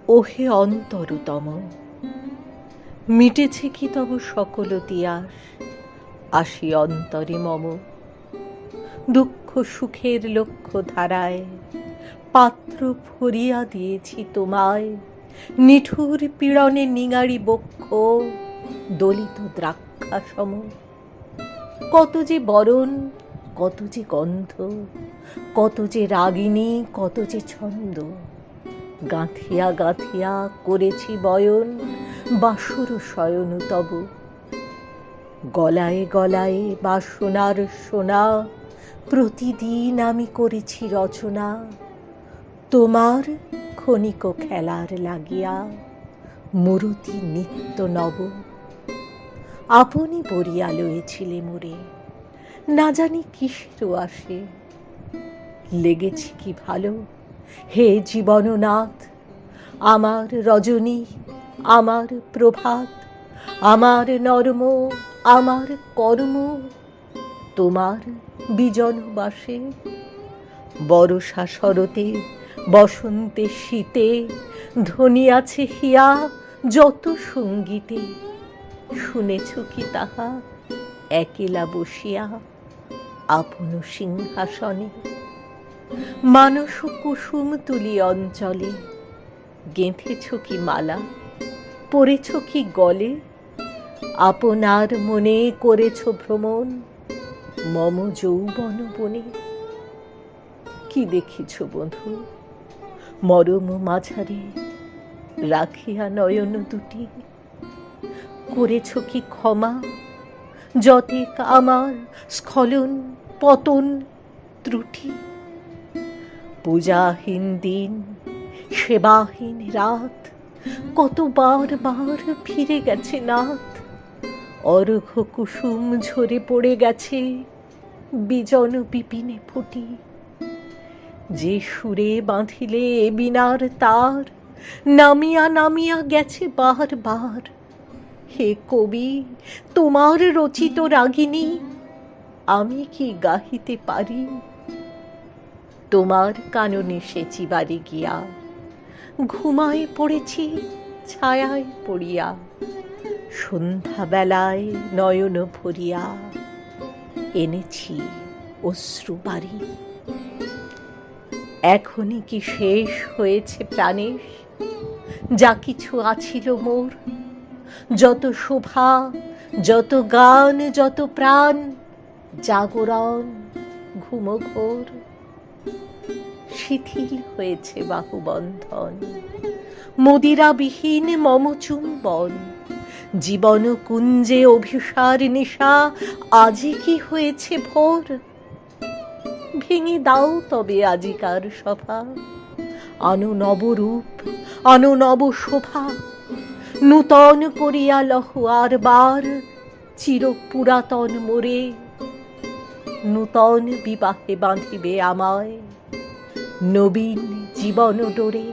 ওহে অন্তরতম, মিটেছে কি তব সকল তিয়াস? আসি অন্তরে মম, দুঃখ সুখের লক্ষ্য ধারায় পাত্র ভরিয়া দিয়েছি তোমায়। নিঠুর পীড়নে নিঙারি বক্ষ দলিত দ্রাক্ষা সম। কত যে বরণ, কত যে গন্ধ, কত যে রাগিনী, কত যে ছন্দ, গাঁথিয়া গাঁথিয়া করেছি বয়ন বাসর শয়ন তব। গলায় গলায় বাসনার সোনা প্রতিদিন আমি করেছি রচনা, তোমার ক্ষণিক খেলার লাগিয়া মূরতি নিত্য নব। আপনি বরিয়া লয়েছিলে মোরে, না জানি কিসেরও আসে। লেগেছে কি ভালো হে জীবননাথ, আমার রজনী, আমার প্রভাত, আমার নর্ম, আমার কর্ম তোমার বিজন বাসে। বরষা শরতে, বসন্তে শীতে ধ্বনি আছে হিয়া যত সঙ্গীতে। শুনেছ কি তাহা একেলা বসিয়া আপন সিংহাসনে? মানস কুসুম তুলি অঞ্চলে গেঁথেছ কি মালা, পরেছ কি গলে? আপনার মনে করেছ ভ্রমণ মম যৌবন বনে। কি দেখিছ বন্ধু মরম মাঝারে রাখিয়া নয়ন দুটি? করেছ কি ক্ষমা যতেক আমার স্খলন পতন ত্রুটি? পূজাহীন দিন, সেবাহীন রাত, কতবার বার ফিরে গেছে নাথ। অর্ঘ কুসুম ঝরে পড়ে গেছে বিজন বিপিনে ফুটি। যে সুরে বাঁধিলে এ বীণার তার নামিয়া নামিয়া গেছে বার বার। হে কবি, তোমার রচিত রাগিনী আমি কি গাহিতে পারি? তোমার কাননে সেচি বাড়ি গিয়া ঘুমায় পড়েছি ছায়ায় পড়িয়া। সন্ধ্যাবেলায় নয়ন ভরিয়া এনেছি অশ্রু বাড়ি। এখনই কি শেষ হয়েছে প্রাণেশ যা কিছু আছিল মোর? যত শোভা, যত গান, যত প্রাণ, জাগরণ ঘুমঘোর। শিথিল হয়েছে বাহুবন্ধন, মদিরাবিহীন মম চুম্বন। জীবন কুঞ্জে অভিসার নিশা আজি কি হয়েছে ভোর? ভেঙে দাও তবে আজিকার সভা, আনো নবরূপ, আনো নব শোভা। নূতন করিয়া লহ আর বার চির পুরাতন মোরে। নূতন বিবাহে বাঁধিবে আমায় নবীন জীবন ডোরে।